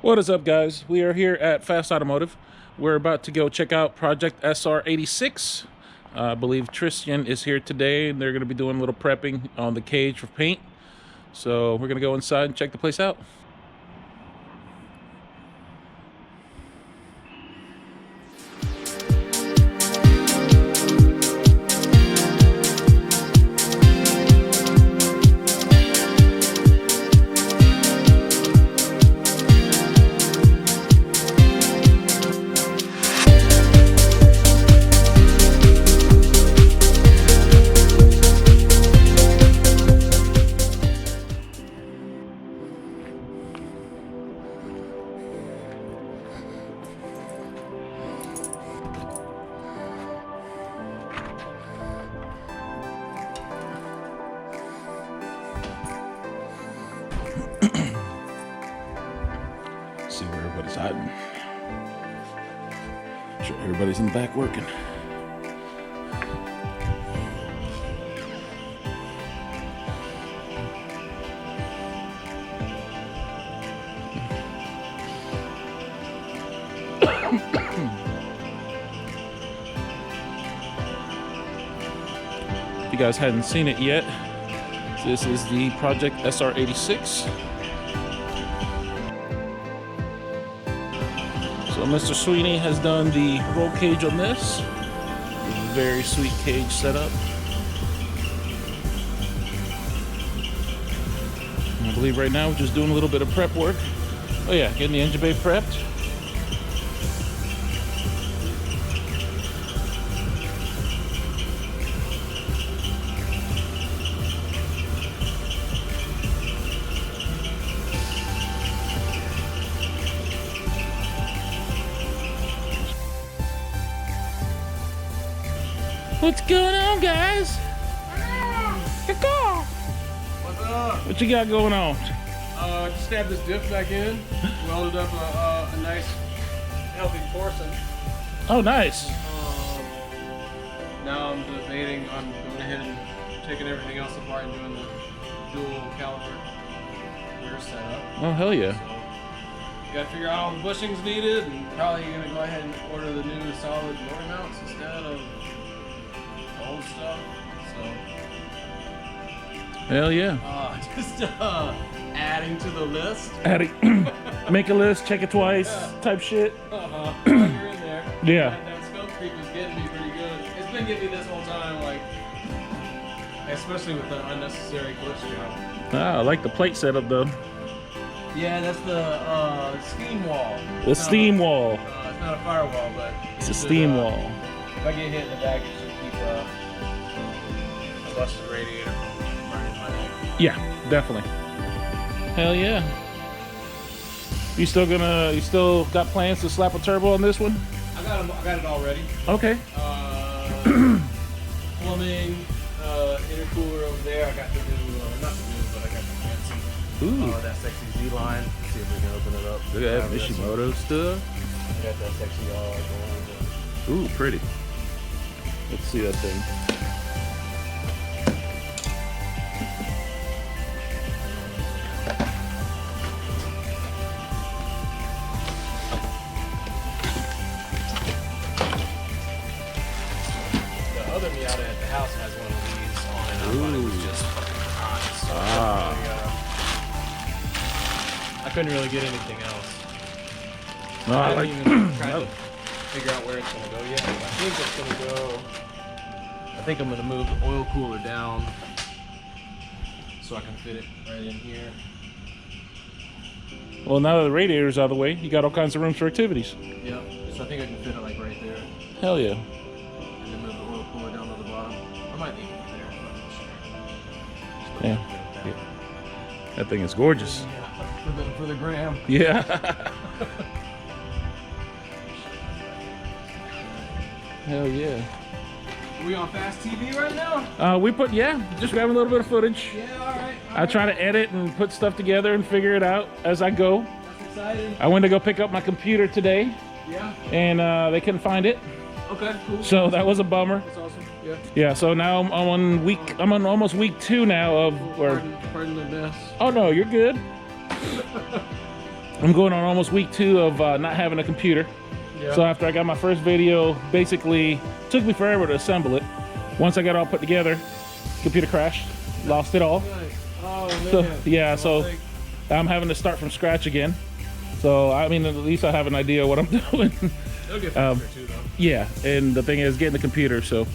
What is up, guys? We are here at Fast Automotive. We're about to go check out Project SR86. I believe Tristan is here today, and they're going to be doing a little prepping on the cage for paint. So we're going to go inside and check the place out. See where everybody's hiding. I'm sure everybody's in the back working. If you guys hadn't seen it yet, this is the Project SR86. So Mr. Sweeney has done the roll cage on this. Very sweet cage setup. And I believe right now we're just doing a little bit of prep work. Oh yeah, getting the engine bay prepped. What's going on, guys? What's up? What you got going on? Just stabbed this diff back in. Welded up a nice, healthy portion. Oh, nice. Now I'm debating on going ahead and taking everything else apart and doing the dual caliper rear setup. Oh, hell yeah. So, gotta figure out all the bushings needed, and probably gonna go ahead and order the new solid motor mounts instead of old stuff. So Hell yeah. just adding to the list. Adding, make a list, check it twice, type shit. While you're in there. Yeah. That scope creep is getting me pretty good. It's been getting me this whole time, like, especially with the unnecessary glitch job. Ah, I like the plate setup though. Yeah, that's the steam wall. The steam wall. It's not a firewall, but It's a steam wall. If I get hit in the back, it should keep a busted radiator from burning my neck. Yeah, definitely. Hell yeah. You still got plans to slap a turbo on this one? I got it all ready. Okay. Plumbing, intercooler over there. I got the new, not the new, but I got the fancy. Ooh. That sexy Z line. Let's see if we can open it up. Look at that Mishimoto stuff. I got that sexy going. Ooh, pretty. Let's see that thing. The other Miata at the house has one of these on it. I thought it was just fucking hot. So I couldn't really get anything else. No, I I haven't like. even tried to figure out where it's gonna go yet. I think it's gonna go. I think I'm gonna move the oil cooler down so I can fit it right in here. Well, now that the radiator's out of the way, you got all kinds of rooms for activities. Yep. So I think I can fit it like right there, Hell yeah. and then move the oil cooler down to the bottom. I might leave it there. I'm not sure. Yeah. That thing is gorgeous. Yeah. For the gram. Yeah. Hell yeah. Are we on Fast TV right now? Just grabbing a little bit of footage. Yeah, alright. I try to edit and put stuff together and figure it out as I go. That's exciting. I went to go pick up my computer today, Yeah. and they couldn't find it. Okay, cool. So that was a bummer. That's awesome. Yeah. Yeah, so now I'm on almost week 2 now of, or, Pardon the mess. oh no, you're good. I'm going on almost week 2 of not having a computer. Yeah. So after I got my first video, basically took me forever to assemble it. Once I got it all put together, computer crashed, lost it all. Nice. Oh man. So, yeah, so I'm having to start from scratch again. So I mean, at least I have an idea what I'm doing. It'll get faster too, though. Yeah, and the thing is getting the computer. So,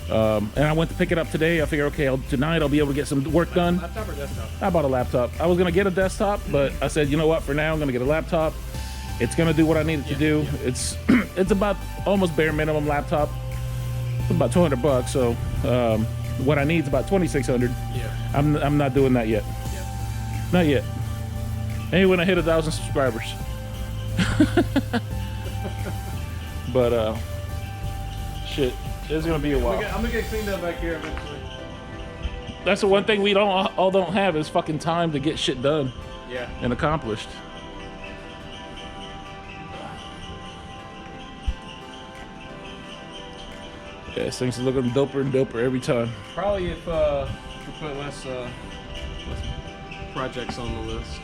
and I went to pick it up today. I figure, okay, tonight I'll be able to get some work done. Laptop or desktop? I bought a laptop. I was gonna get a desktop, but I said, you know what? For now, I'm gonna get a laptop. It's gonna do what I need it to do. Yeah. It's about almost bare minimum laptop. It's about $200. So what I need is about $2,600. Yeah. I'm not doing that yet. Yeah. Not yet. Maybe when I hit 1,000 subscribers. But shit, it's gonna be a while. I'm gonna get cleaned up back here eventually. That's the one thing we don't have is fucking time to get shit done Yeah. and accomplished. Yeah, this thing's looking doper and doper every time. Probably if we put less projects on the list,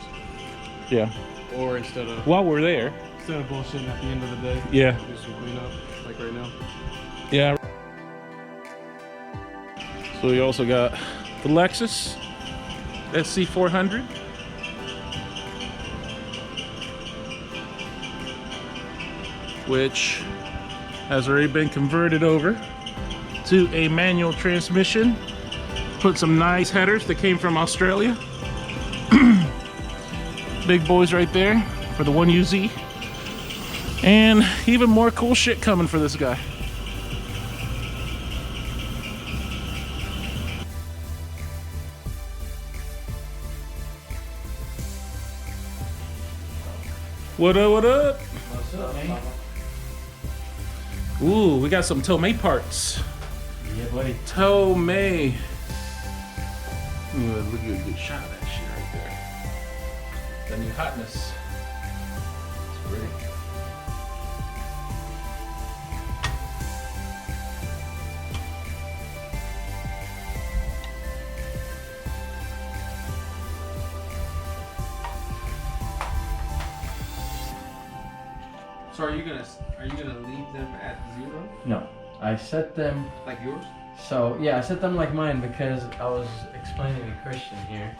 Yeah. or instead of While we're there. bullshitting at the end of the day. Yeah. Do some cleanup, like right now. Yeah. So we also got the Lexus SC400. Which has already been converted over to a manual transmission. Put some nice headers that came from Australia. Big boys right there for the 1UZ. And even more cool shit coming for this guy. What up, what up? What's up, man? Ooh, we got some Tomei parts. Yeah, buddy. Tomei. Ooh, look at a good shot of that shit right there. The new hotness. It's pretty. So are you gonna leave them at 0, No, I set them. like yours? So yeah, I set them like mine because I was explaining to Christian here.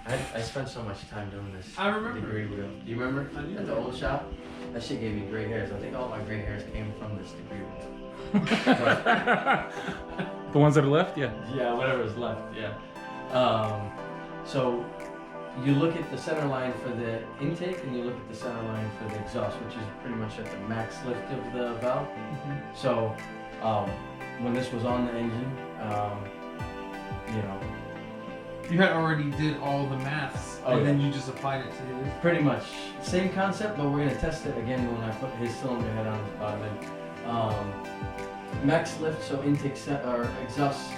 I spent so much time doing this. I remember. Degree wheel. Do you remember? I do. At the old shop, that shit gave me gray hairs. I think all my gray hairs came from this degree wheel. The ones that are left, yeah. Yeah, whatever's left. Yeah. So you look at the center line for the intake, and you look at the center line for the exhaust, which is pretty much at the max lift of the valve. So when this was on the engine, you know, You had already did all the maths, Oh, and yeah. then you just applied it to his. pretty much same concept, but we're gonna test it again when I put his cylinder head on his bottom end. Max lift, so intake or exhaust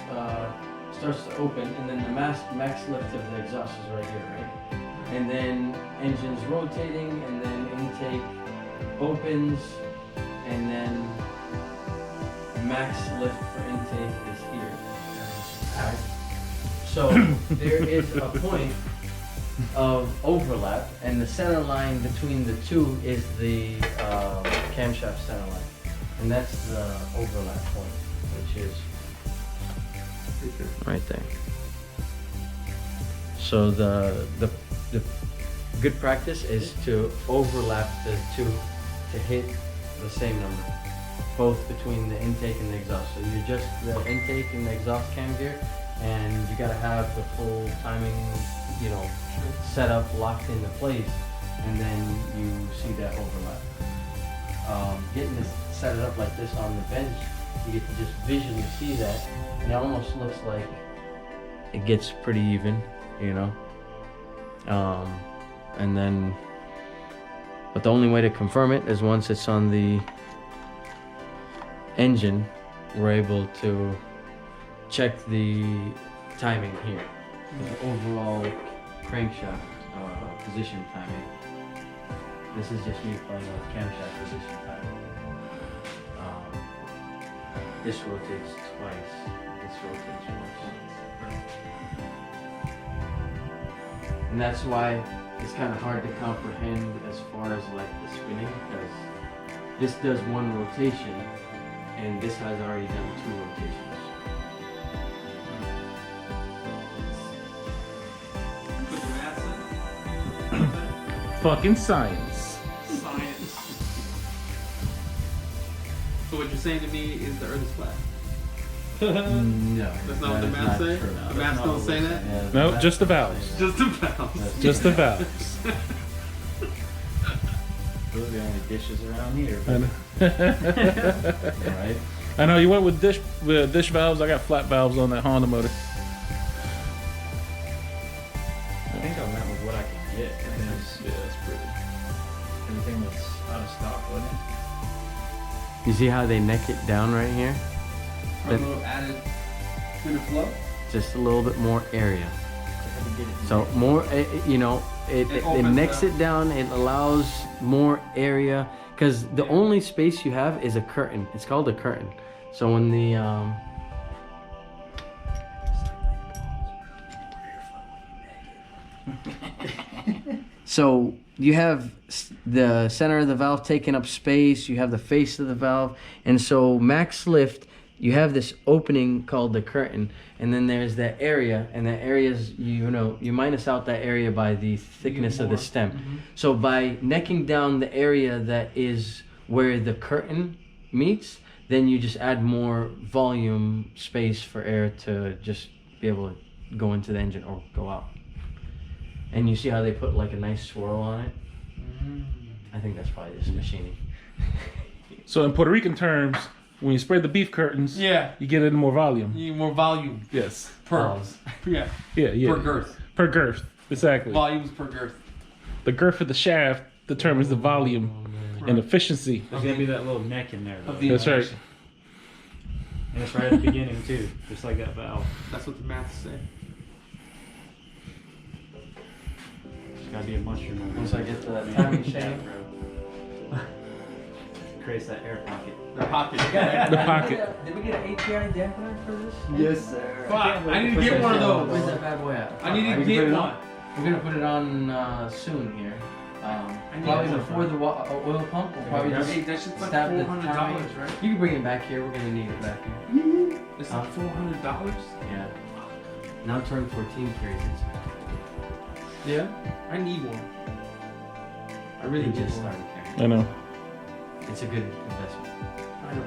starts to open, and then the max lift of the exhaust is right here, right? And then engine's rotating, and then intake opens, and then max lift for intake is here. Alright. So there is a point of overlap, and the center line between the two is the camshaft center line, and that's the overlap point, which is right there. So the good practice is to overlap the two to hit the same number, both between the intake and the exhaust. So you adjust the intake and the exhaust cam gear, and you gotta have the full timing, you know, set up, locked into place, and then you see that overlap. Getting this set it up like this on the bench, you get to just visually see that, and it almost looks like it gets pretty even, you know. And then, but the only way to confirm it is once it's on the engine, we're able to check the timing here, the overall crankshaft position timing. This is just me playing with camshaft position timing. This rotates twice, this rotates once. And that's why it's kind of hard to comprehend as far as like the spinning, because this does one rotation and this has already done 2 rotations. Put the maths in. Fucking science. Science. So what you're saying to me is the Earth is flat? No. That's not what the is math say? true. The math don't say that? Yeah, No, that's just the not valves. saying Just the valves. Just the valves. Those are the only dishes around here. I know. that, right? I know you went with dish valves. I got flat valves on that Honda motor. I think I went with what I could get. Because Yeah, that's pretty. everything was out of stock, wasn't it? You see how they neck it down right here? A little added bit of flow. Just a little bit more area. I had to get it. So more, you know, it opens necks up. it down. It allows more area because the only space you have is a curtain. It's called a curtain. So when the so you have the center of the valve taking up space. You have the face of the valve, and so max lift. You have this opening called the curtain, and then there's that area, and that area is, you know, you minus out that area by the thickness of the stem. So by necking down the area that is where the curtain meets, then you just add more volume space for air to just be able to go into the engine or go out. And you see how they put like a nice swirl on it? I think that's probably just machining. So in Puerto Rican terms, when you spread the beef curtains, Yeah. you get into more volume. You need more volume Yes. per. Pause. Yeah. Yeah. Per girth. Per girth. Exactly. Volumes per girth. The girth of the shaft determines the volume and efficiency. There's gonna be that little neck in there, though. Of the That's right. injection. And it's right at the beginning too, just like that valve. That's what the math say. It's gotta be a mushroom. on Once it. I get the timing chain. Creates that air pocket. The pocket. The pocket. Did we get an API dampener for this? Yes, sir. Fuck, I need to get one of Where's those. that bad boy at? I need Are to you get putting it one. on? We're gonna put it on soon here. need Probably one. before the oil pump. We'll probably just Hey, that shit's like stab the $400, timing. right? You can bring it back here. We're gonna need it back here. It's like $400. Yeah. Now turn 14 carries it. Yeah. I need one. I really Really need just one. started carrying. I know. It's a good investment. I know.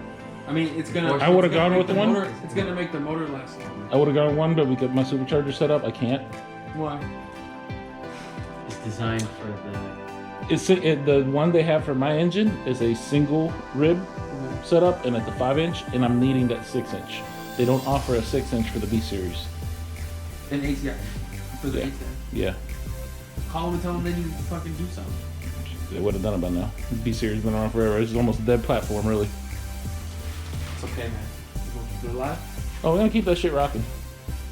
I mean, it's gonna. I would've it's gonna gone make with the one. motor- It's gonna make the motor last longer. I would have gone one, but we got my supercharger set up. I can't. Why? It's designed for the. The one they have for my engine is a single rib setup, and at the 5-inch, and I'm needing that 6-inch. They don't offer a 6-inch for the B series. An ATI. For the Yeah. ATI. Yeah, Call them and tell them they need to fucking do something. they would have done it by now. B series been around forever. It's almost a dead platform, really. It's okay, man. You gonna keep it alive? Oh, we're gonna keep that shit rocking.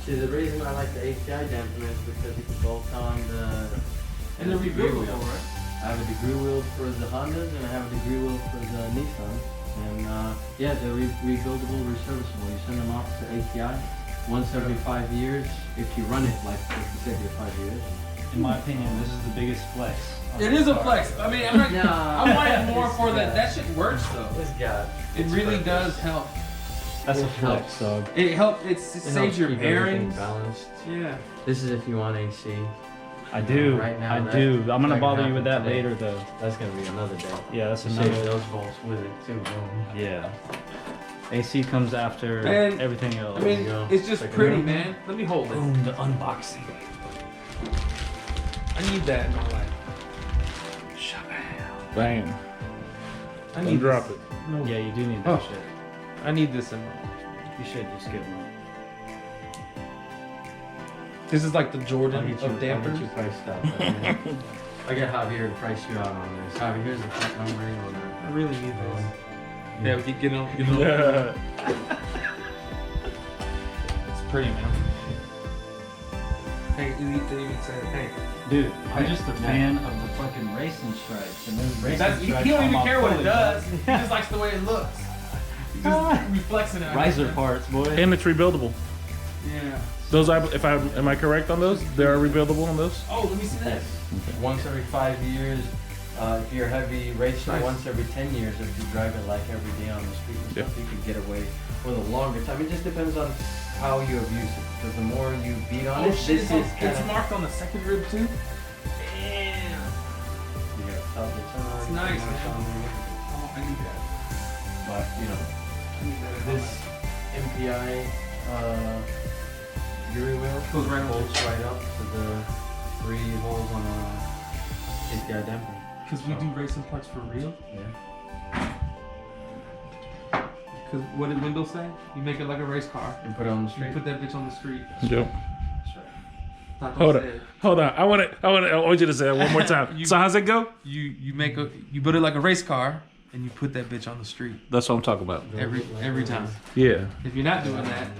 See, the reason I like the API dampener is because you can bolt on the. And they're degree rebuildable, wheel. right? I have a degree wheel for the Hondas and I have a degree wheel for the Nissan. And yeah, they're rebuildable, reserviceable. You send them off to API once every 5 years if you run it like you said, every 5 years. In my opinion, this is the biggest flex. on It this is a car. flex. I mean, I'm not. Nah. I want it more for Yeah. that. That shit works though. This guy. It really does help. That's a It flex. helps, dog. It helps. It It saves helps your keep everything bearings. balanced. Yeah. This is if you want AC. I do. Right now, I that- do. I'm gonna that bother can you with that happen today. later, though. That's gonna be another day. Yeah, that's You save another. those bolts with it too. Yeah. AC comes after Man, everything else. I mean, go. it's just Take a pretty, look. man. Let me hold it. boom, the unboxing. I need that in my life. Bam. I And need drop this. it. Yeah, you do need that Oh. shit. I need this in my life. You should just get one. This is like the I'll Jordan get you, of I'll get dampers. you priced out. man. I got Javier to price you out on this. Javier, here's the phone number. I really need this. Yeah, we can get on. Get on. Yeah. It's pretty, man. Hey, Elite didn't even say hey. Dude, I'm just a fan of the fucking racing stripes. And those racing That's, he stripes don't on even my care what it Foley, does. bro. He just likes the way it looks. He just reflects it. Riser parts, boy. And it's rebuildable. Yeah. Those are, if I am I correct on those? They are rebuildable on those. Oh, let me see that. Yes. Once every 5 years. If you're a heavy racer, Nice. once every 10 years, if you drive it like every day on the street and stuff, you could get away with a longer time. It just depends on how you abuse it. Because the more you beat on Oh it, shit, this it's, is kind it's of... marked on the second rib too? Damn. It's nice, man. Oh, I need that. But, you know, I need that. this MPI gear wheel Goes right on. bolts right up to the 3 holes on a MPI damper. Because we do racing parts for real. Yeah. Because what did Wendell say? You make it like a race car. And put it on the You street. put that bitch on the street. Yep. That's right. Taco Hold said, Hold on. I want you to say it one more time. You- So how's it go? You build it like a race car and you put that bitch on the street That's what I'm talking about. every time. Yeah. If you're not doing that,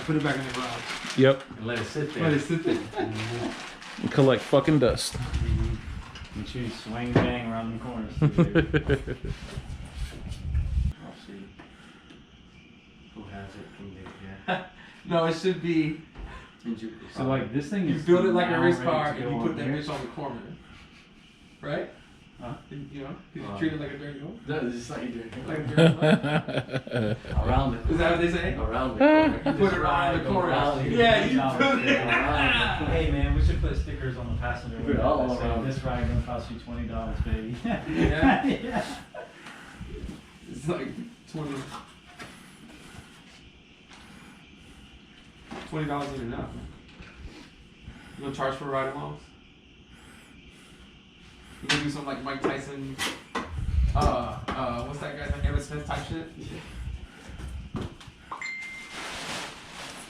put it back in the garage. Yep. And let it sit there. Let it sit there. Collect fucking dust. And choose swing bang around the corners. Too, I'll see who has it from there. No, it should be. so like this thing You is build it like a now race ready car to and go you on put that here. bitch on the corner, right? Huh? And, you know, you treat it like a dirty hole. No, it's just like you Like a do. dirty hole. Around it. Is that what they say? Around the corner. You put it around the corner. Around it. Yeah, you No, put it. yeah. Hey man, we should put stickers on the passenger Put it window all that say, around. this ride gonna cost you $20, baby. Yeah? Yeah. It's like $20 ain't enough. You gonna charge for ride alongs? You gonna do something like Mike Tyson, what's that guy's name? Evan Smith type shit?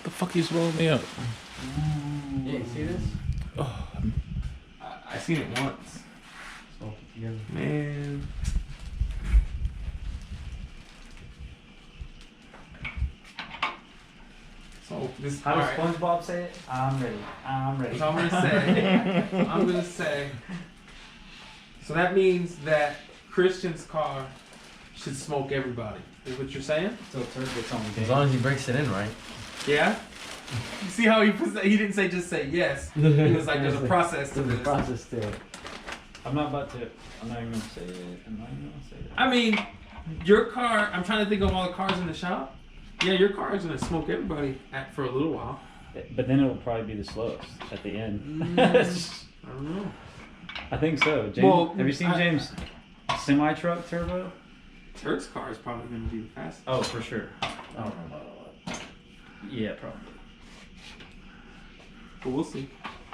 The fuck you blowing me up? Yeah, you see this? I seen it once. So, together. Man. So this How does alright. SpongeBob say it? I'm ready. I'm ready. So I'm gonna say, so that means that Christian's car should smoke everybody. Is what you're saying? So Turk gets on the As game. long as he breaks it in right. Yeah. You see how he puts that? He didn't say just say yes. He was like, there's a process to There's a this. process to it. I'm not even gonna say it. I'm not even gonna say it. I mean, your car. I'm trying to think of all the cars in the shop. Yeah, your car is gonna smoke everybody for a little while. But then it'll probably be the slowest at the end. I don't know. I think so. James, Well, have you seen James' semi truck turbo? Turk's car is probably gonna be the fastest. Oh, for sure. I don't know about all that. Yeah, probably. But we'll see.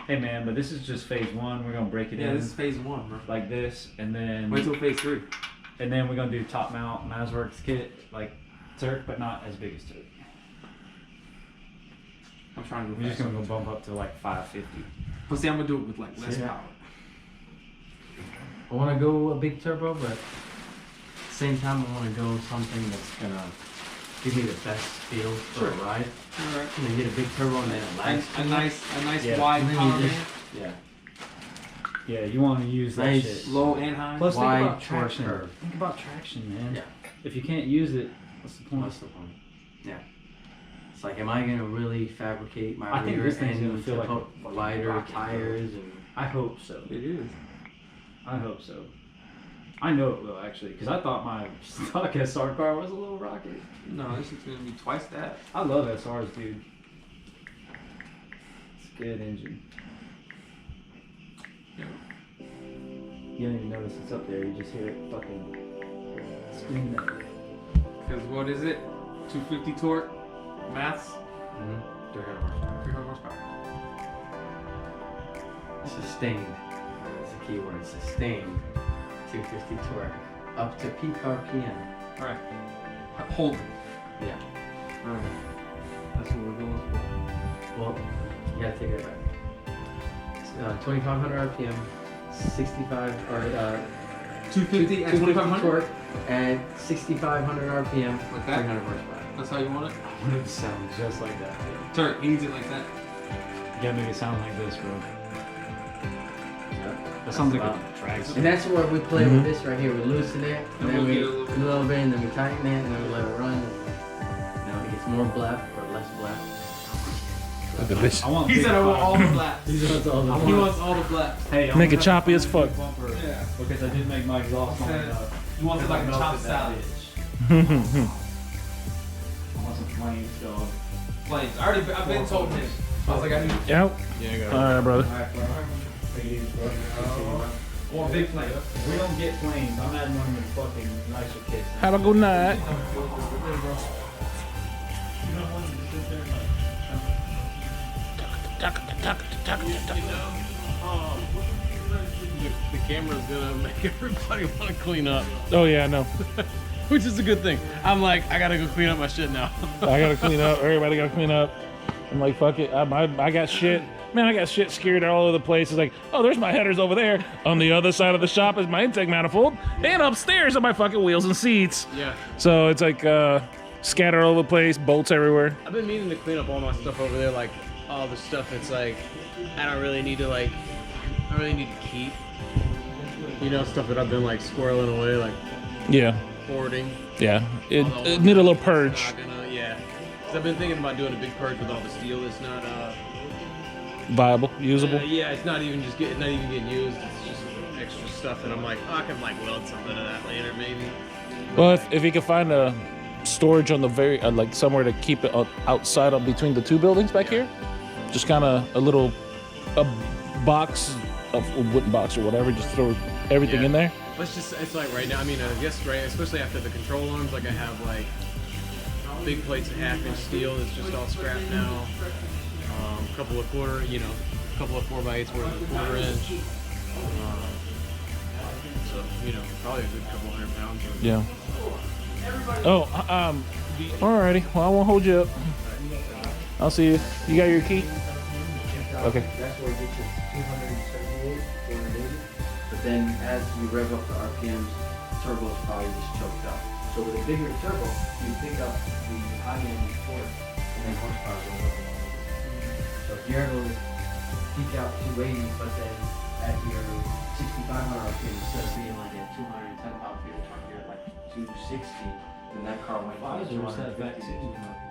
Hey man, but this is just phase one. We're gonna break it Yeah, in this is phase 1, bro. like this, and then Wait till phase 3. we're gonna do top mount Mazworks kit like Turk, but not as big as Turk. I'm trying to go We're just faster. gonna go bump up to like 550. But see, I'm gonna do it with like less Yeah. power. I want to go a big turbo, but at the same time, I want to go something that's gonna give me the best feel for Sure. a ride. Alright. You know, get a big turbo and then it lasts. A nice Yeah. wide And then power you band. Yeah. Yeah, you want to use that Nice. shit. Low and high. Plus, think wide about torque traction. curve. Think about traction, man. Yeah. If you can't use it, what's the point? What's the point? Yeah. It's like, am I gonna really fabricate my I think rear this thing's end gonna feel to like put a wider rocket. tires and? I hope so. It is. I hope so. I know it will actually, because I thought my stock SR car was a little rocket. No, this is gonna be twice that. I love SRs, dude. It's a good engine. Yeah. You don't even notice it's up there. You just hear it fucking scream that. Because what is it? 250 torque, maths, 300 horsepower. 300 horsepower. Sustained. That's the key word. Sustained. 250 torque. Up to peak RPM. Alright. Hold it. Yeah. Alright. That's what we're going for. Well, you gotta take it back. 2,500 RPM, 65 or 250 and 2500? torque at 6,500 RPM, Like that? 300 horsepower. That's how you want it? I want it to sound just like that. Dude. Turk, he needs it like that. You gotta make it sound like this, bro. That sounds like a drag. And that's where we play with this right here. We loosen it, and And then we'll we get a a little bit- little bit, and then we tighten it, and then we let it run. And, you know, it gets more blap or less blap. Look at this. I want He big said I want tires. all the blacks. These are all the He wants all the blacks. Hey, Make it choppy as fuck. Yeah. Because I did make my exhaust long enough. He wants it like a chopped salad. I want some flames, dog. Flames. I've been told him. I was like, I need. Yep. Yeah, I got All right, brother. I want big flames. If we don't get flames, I'm adding one of the fucking nicer kits. Have a good night. The camera's gonna make everybody want to clean up, Oh yeah, I know. which is a good thing. I'm like, I gotta go clean up my shit now. I gotta clean up. Everybody gotta clean up. I'm like, fuck it. I got shit. Man, I got shit scared all over the place. It's like, oh, there's my headers over there. On the other side of the shop is my intake manifold. And upstairs are my fucking wheels and seats. Yeah. So it's like scattered all over the place, bolts everywhere. I've been meaning to clean up all my stuff over there, like all the stuff that's like, I don't really need to like, I really need to keep. You know, stuff that I've been like squirreling away, like Yeah. hoarding. Yeah. It Although need a little it's purge. not gonna- yeah. 'Cause I've been thinking about doing a big purge with all the steel that's not Viable, usable. yeah, it's not even getting used. It's just extra stuff that I'm like, oh, I can like weld something to that later, maybe. Well, if you can find a storage on the very like somewhere to keep it outside of between the two buildings back here, just kind of a box of a wooden box or whatever, just throw everything Yeah. in there. Let's just, it's like right now, I mean, I guess, right, especially after the control arms, like I have like big plates of 1/2-inch steel that's just all scrapped now. A couple of 4x8s worth of 1/4 inch. So, you know, probably a good couple 100 pounds. Yeah. Oh, alrighty. Well, I won't hold you up. I'll see you. You got your key? Okay. That's where it gets you 278, 480. But then as you rev up the RPMs, turbo's probably just choked up. So with a bigger turbo, you pick up the high end torque and then horsepower goes up along with it. So if you're able to peak out 280, but then at your 6,500 RPM, instead of being like at 210 pound-feet of torque, you're at like 260, then that car went from 250 to 200.